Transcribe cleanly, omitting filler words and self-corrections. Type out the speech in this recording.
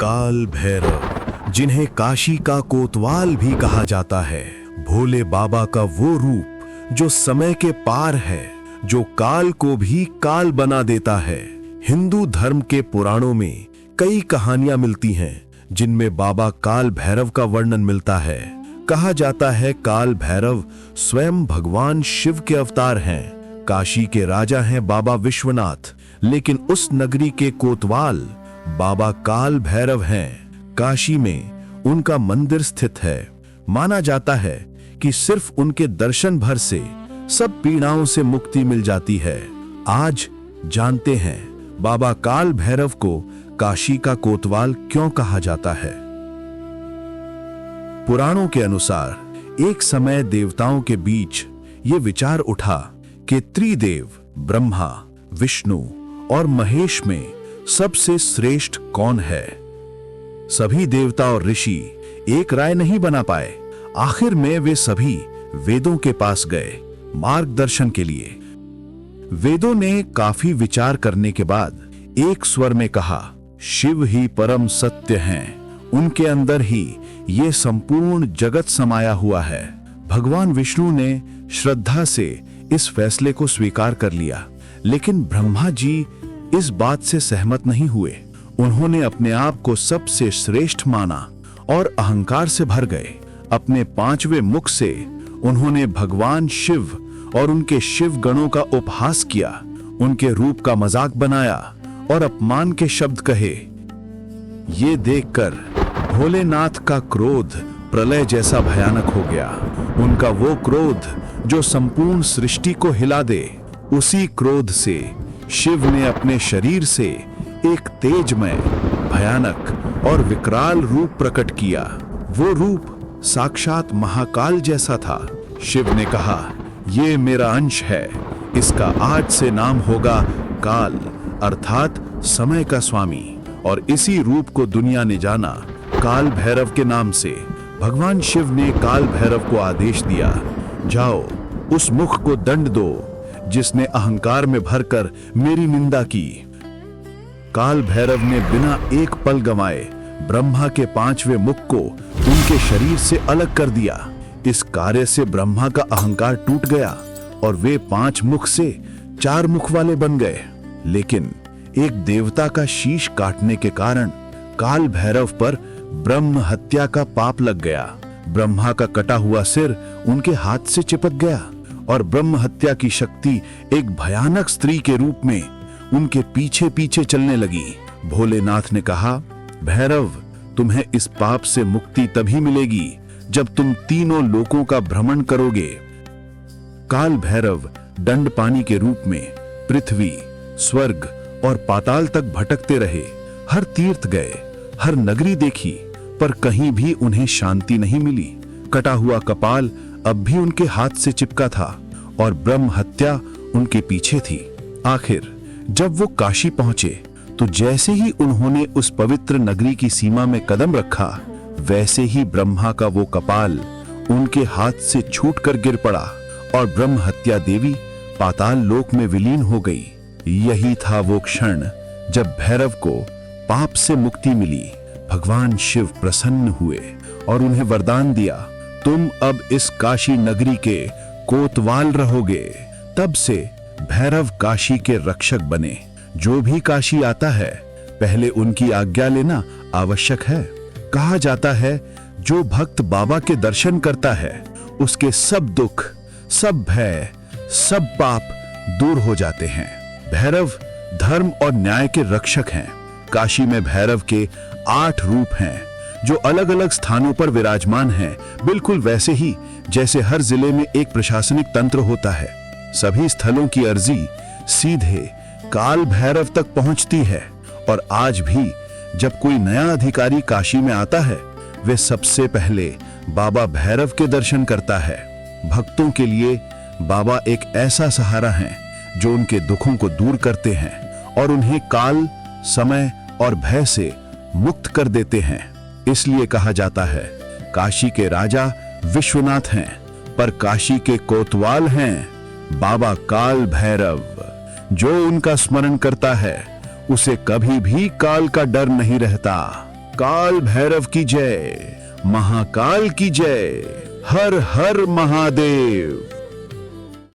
काल भैरव, जिन्हें काशी का कोतवाल भी कहा जाता है, भोले बाबा का वो रूप जो समय के पार है, जो काल को भी काल बना देता है। हिंदू धर्म के पुराणों में कई कहानियां मिलती हैं जिनमें बाबा काल भैरव का वर्णन मिलता है। कहा जाता है काल भैरव स्वयं भगवान शिव के अवतार हैं। काशी के राजा हैं बाबा विश्वनाथ, लेकिन उस नगरी के कोतवाल बाबा काल भैरव हैं। काशी में उनका मंदिर स्थित है। माना जाता है कि सिर्फ उनके दर्शन भर से सब पीड़ाओं से मुक्ति मिल जाती है। आज जानते हैं बाबा काल भैरव को काशी का कोतवाल क्यों कहा जाता है। पुराणों के अनुसार एक समय देवताओं के बीच ये विचार उठा कि त्रिदेव ब्रह्मा, विष्णु और महेश में सबसे श्रेष्ठ कौन है। सभी देवता और ऋषि एक राय नहीं बना पाए। आखिर में वे सभी वेदों के पास गए मार्गदर्शन के लिए। वेदों ने काफी विचार करने के बाद एक स्वर में कहा, शिव ही परम सत्य हैं। उनके अंदर ही ये संपूर्ण जगत समाया हुआ है। भगवान विष्णु ने श्रद्धा से इस फैसले को स्वीकार कर लिया, लेकिन ब्रह्मा जी इस बात से सहमत नहीं हुए। उन्होंने अपने आप को सबसे श्रेष्ठ माना और अहंकार से भर गए। अपने 5वें मुख से उन्होंने भगवान शिव और उनके शिव गणों का उपहास किया, उनके रूप का मजाक बनाया और अपमान के शब्द कहे। ये देखकर भोलेनाथ का क्रोध प्रलय जैसा भयानक हो गया। उनका वो क्रोध जो संपूर्ण सृष्टि को हिला दे। उसी क्रोध से शिव ने अपने शरीर से एक तेजमय, भयानक और विकराल रूप प्रकट किया। वो रूप साक्षात महाकाल जैसा था। शिव ने कहा, ये मेरा अंश है, इसका आज से नाम होगा काल, अर्थात समय का स्वामी। और इसी रूप को दुनिया ने जाना काल भैरव के नाम से। भगवान शिव ने काल भैरव को आदेश दिया, जाओ उस मुख को दंड दो जिसने अहंकार में भरकर मेरी निंदा की। काल भैरव ने बिना एक पल गंवाए ब्रह्मा के 5वें मुख को उनके शरीर से अलग कर दिया। इस कार्य से ब्रह्मा का अहंकार टूट गया और वे 5 मुख से 4 मुख वाले बन गए। लेकिन एक देवता का शीश काटने के कारण काल भैरव पर ब्रह्म हत्या का पाप लग गया। ब्रह्मा का कटा हुआ सिर उनके हाथ से चिपक गया और ब्रह्म हत्या की शक्ति एक भयानक स्त्री के रूप में उनके पीछे पीछे चलने लगी। भोलेनाथ ने कहा, भैरव, तुम्हें इस पाप से मुक्ति तभी मिलेगी जब तुम तीनों लोकों का भ्रमण करोगे। काल भैरव दंड पानी के रूप में पृथ्वी, स्वर्ग और पाताल तक भटकते रहे। हर तीर्थ गए, हर नगरी देखी, पर कहीं भी उन्हें शांति नहीं मिली। कटा हुआ कपाल अब भी उनके हाथ से चिपका था और ब्रह्म हत्या उनके पीछे थी। आखिर जब वो काशी पहुंचे तो जैसे ही उन्होंने उस पवित्र नगरी की सीमा में कदम रखा, वैसे ही ब्रह्मा का वो कपाल उनके हाथ से छूटकर गिर पड़ा और ब्रह्म हत्या देवी पाताल लोक में विलीन हो गई। यही था वो क्षण जब भैरव को पाप से मुक्ति मिली। भगवान शिव प्रसन्न हुए और उन्हें वरदान दिया, तुम अब इस काशी नगरी के कोतवाल रहोगे। तब से भैरव काशी के रक्षक बने। जो भी काशी आता है पहले उनकी आज्ञा लेना आवश्यक है। कहा जाता है जो भक्त बाबा के दर्शन करता है उसके सब दुख, सब भय, सब पाप दूर हो जाते हैं। भैरव धर्म और न्याय के रक्षक हैं। काशी में भैरव के 8 रूप हैं जो अलग अलग स्थानों पर विराजमान हैं, बिल्कुल वैसे ही जैसे हर जिले में एक प्रशासनिक तंत्र होता है। सभी स्थलों की अर्जी सीधे काल भैरव तक पहुंचती है और आज भी जब कोई नया अधिकारी काशी में आता है, वे सबसे पहले बाबा भैरव के दर्शन करता है। भक्तों के लिए बाबा एक ऐसा सहारा है जो उनके दुखों को दूर करते हैं और उन्हें काल, समय और भय से मुक्त कर देते हैं। इसलिए कहा जाता है काशी के राजा विश्वनाथ हैं, पर काशी के कोतवाल हैं बाबा काल भैरव। जो उनका स्मरण करता है उसे कभी भी काल का डर नहीं रहता। काल भैरव की जय, महाकाल की जय, हर हर महादेव।